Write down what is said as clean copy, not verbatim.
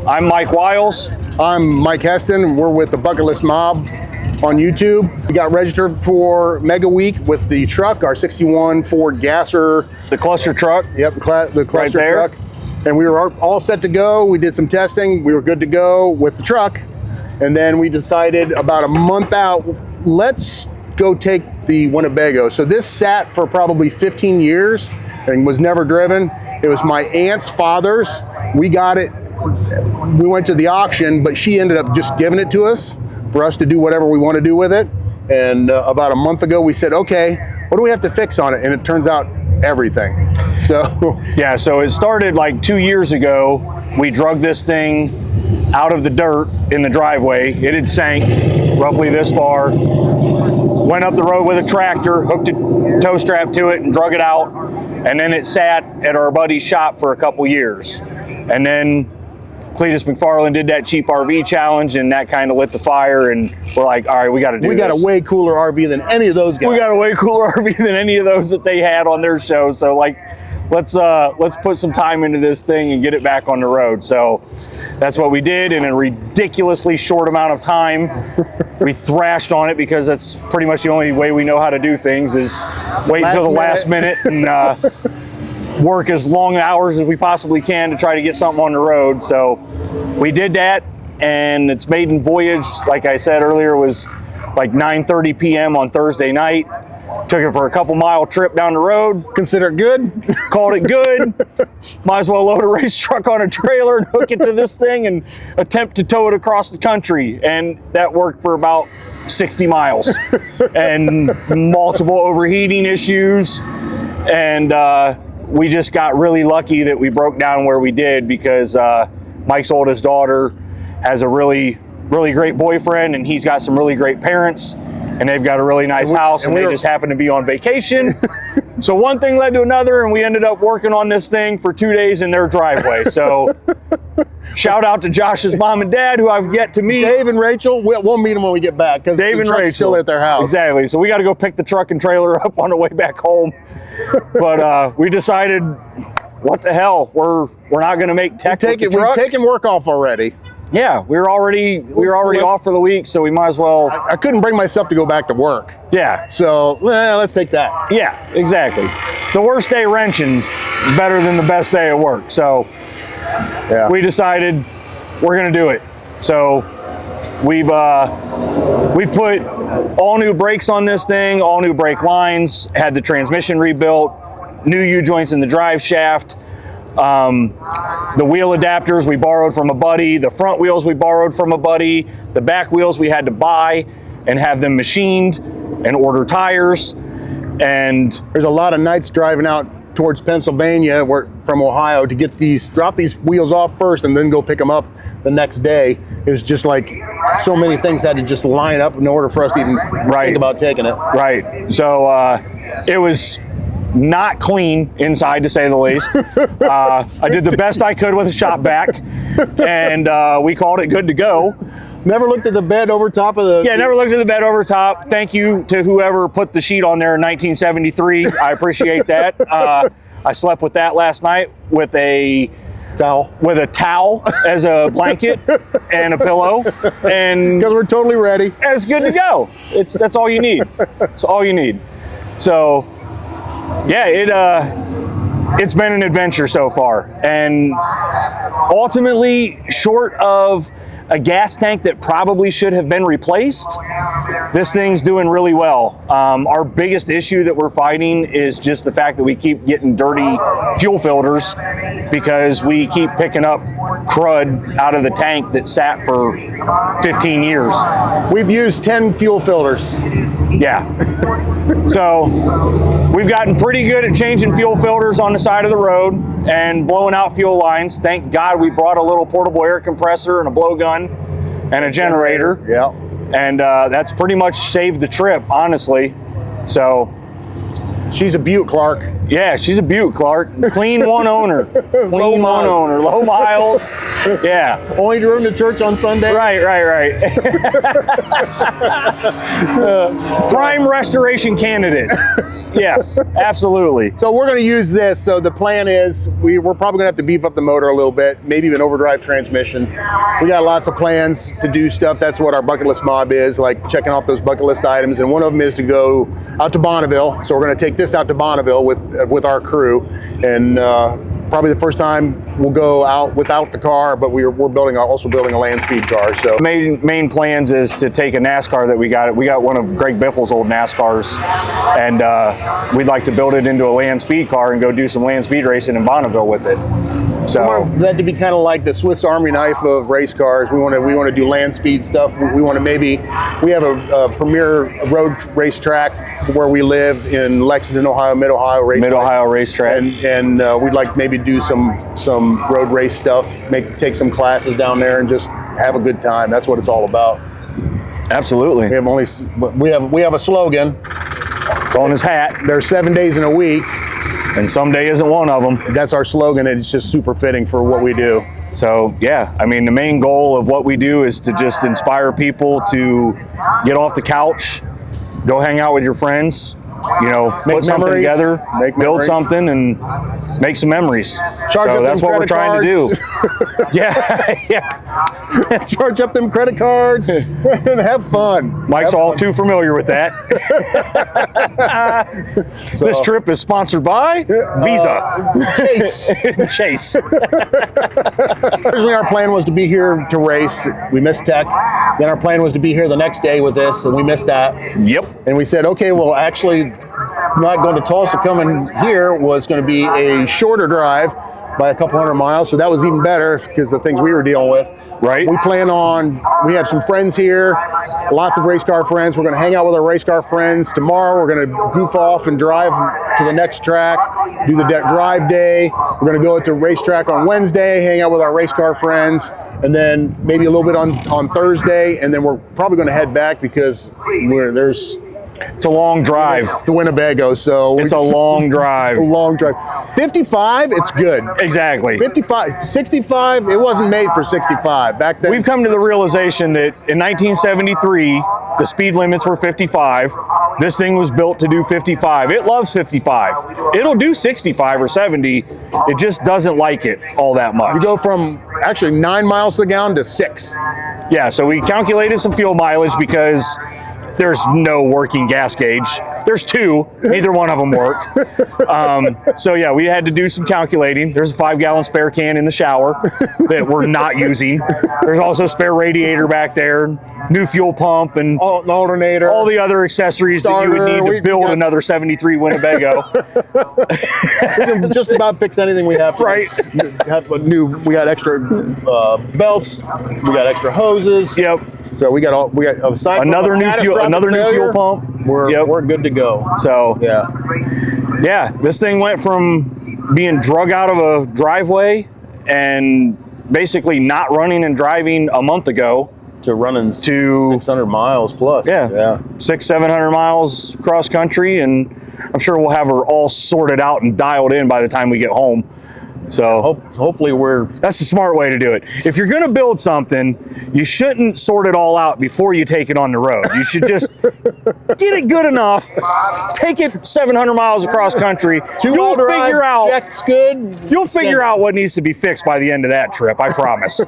I'm Mike Wiles. I'm Mike Heston. We're with the Bucket List Mob on YouTube. We got registered for Mega Week with the truck, our 61 Ford Gasser. The cluster truck. Yep, the cluster right truck. And we were all set to go. We did some testing. We were good to go with the truck. And then we decided about a month out, let's go take the Winnebago. So this sat for probably 15 years and was never driven. It was my aunt's father's. We got it. We went to the auction, but she ended up just giving it to us for us to do whatever we want to do with it. And about a month ago, we said, okay, what do we have to fix on it? And it turns out everything. So yeah, so it started like 2 years ago. We drug this thing out of the dirt in the driveway. It had sank roughly this far. Went up the road with a tractor, hooked a tow strap to it and drug it out. And then it sat at our buddy's shop for a couple years. And then Cletus McFarland did that cheap RV challenge, and that kind of lit the fire, and we're like, all right, we got to do this. We got a way cooler RV than any of those guys. We got a way cooler RV than any of those that they had on their show. So like, let's put some time into this thing and get it back on the road. So that's what we did in a ridiculously short amount of time. We thrashed on it because that's pretty much the only way we know how to do things, is wait until the last minute and work as long hours as we possibly can to try to get something on the road. So we did that, and its maiden voyage, like I said earlier, was like 9:30 p.m. on Thursday night. Took it for a couple mile trip down the road. Consider it good. Called it good. Might as well load a race truck on a trailer and hook it to this thing and attempt to tow it across the country. And that worked for about 60 miles and multiple overheating issues. And we just got really lucky that we broke down where we did, because Mike's oldest daughter has a really great boyfriend, and he's got some really great parents, and they've got a really nice house, and they just happen to be on vacation. So one thing led to another, and we ended up working on this thing for 2 days in their driveway. So shout out to Josh's mom and dad, who I've yet to meet. Dave and Rachel, we'll meet them when we get back, because the truck's still at their house. Exactly. So we got to go pick the truck and trailer up on the way back home. But we decided, what the hell? We're not going to make tech with the truck. We've taken work off already. Yeah, we were already off for the week, so we might as well. I couldn't bring myself to go back to work. Yeah. So let's take that. Yeah, exactly. The worst day wrenching better than the best day at work. So yeah, we decided we're gonna do it. So we've put all new brakes on this thing, all new brake lines, had the transmission rebuilt, new U-joints in the drive shaft. The wheel adapters we borrowed from a buddy, the front wheels we borrowed from a buddy, the back wheels we had to buy and have them machined, and order tires. And there's a lot of nights driving out towards Pennsylvania from Ohio to get drop these wheels off first and then go pick them up the next day. It was just like so many things had to just line up in order for us to even think about taking it. Right. So it was not clean inside, to say the least. I did the best I could with a shop vac, and we called it good to go. Never looked at the bed over top of the... Yeah, never looked at the bed over top. Thank you to whoever put the sheet on there in 1973. I appreciate that. I slept with that last night with a towel as a blanket and a pillow, and because we're totally ready. It's good to go. That's all you need. It's all you need. So yeah, it's been an adventure so far, and ultimately, short of a gas tank that probably should have been replaced, this thing's doing really well. Our biggest issue that we're fighting is just the fact that we keep getting dirty fuel filters, because we keep picking up crud out of the tank that sat for 15 years. We've used 10 fuel filters. Yeah. So we've gotten pretty good at changing fuel filters on the side of the road and blowing out fuel lines. Thank God we brought a little portable air compressor and a blowgun and a generator. Yeah. And that's pretty much saved the trip, honestly. So she's a beaut, Clark. Yeah, she's a beaut, Clark. Clean one owner. Clean one owner. Low miles. Yeah. Only driven to church on Sunday. Right. Prime restoration candidate. Yes, absolutely. So we're going to use this. So the plan is we're probably going to have to beef up the motor a little bit, maybe even overdrive transmission. We got lots of plans to do stuff. That's what our bucket list mob is, like checking off those bucket list items. And one of them is to go out to Bonneville. So we're going to take this out to Bonneville with our crew, and probably the first time we'll go out without the car, but we're also building a land speed car. So Main plans is to take a NASCAR that we got. We got one of Greg Biffle's old NASCARs, and we'd like to build it into a land speed car and go do some land speed racing in Bonneville with it. So we want that to be kind of like the Swiss Army knife of race cars. We want to do land speed stuff. We want to we have a premier road racetrack where we live in Lexington, Ohio, Mid-Ohio racetrack, and we'd like maybe do some road race stuff, take some classes down there and just have a good time. That's what it's all about. Absolutely. We have a slogan on his hat. There's 7 days in a week, and someday isn't one of them. That's our slogan, and it's just super fitting for what we do. So yeah, I mean, the main goal of what we do is to just inspire people to get off the couch, go hang out with your friends, put something together, build something, and make some memories. So that's what we're trying to do. Yeah. Charge up them credit cards and have fun. Mike's all too familiar with that. This trip is sponsored by Visa. Chase. Originally, our plan was to be here to race. We missed tech. Then our plan was to be here the next day with this, and we missed that. Yep. And we said, okay, well, actually, not going to Tulsa, coming here was going to be a shorter drive by a couple hundred miles. So that was even better because the things we were dealing with. Right. We have some friends here, lots of race car friends. We're going to hang out with our race car friends. Tomorrow, we're going to goof off and drive to the next track, do the drive day. We're going to go to the racetrack on Wednesday, hang out with our race car friends, and then maybe a little bit on Thursday. And then we're probably going to head back because it's a long drive. It's the Winnebago, so it's a long drive. A long drive. 55, it's good. Exactly. 55, 65, it wasn't made for 65 back then. We've come to the realization that in 1973, the speed limits were 55. This thing was built to do 55. It loves 55. It'll do 65 or 70. It just doesn't like it all that much. You go from actually 9 miles to the gallon to 6. Yeah, so we calculated some fuel mileage because there's no working gas gauge. There's two, neither one of them work. So yeah, we had to do some calculating. There's a 5-gallon spare can in the shower that we're not using. There's also a spare radiator back there, new fuel pump, and an alternator, all the other accessories that you would need to build another 73 Winnebago. We can just about fix anything we have to. Right. We got extra belts, we got extra hoses. Yep. So we got another new fuel pump. We're good to go. So yeah, this thing went from being drug out of a driveway and basically not running and driving a month ago to running 600 miles plus. Yeah. 600-700 miles cross country, and I'm sure we'll have her all sorted out and dialed in by the time we get home. So hopefully that's the smart way to do it. If you're going to build something, you shouldn't sort it all out before you take it on the road. You should just get it good enough, take it 700 miles across country. You'll figure out what needs to be fixed by the end of that trip, I promise.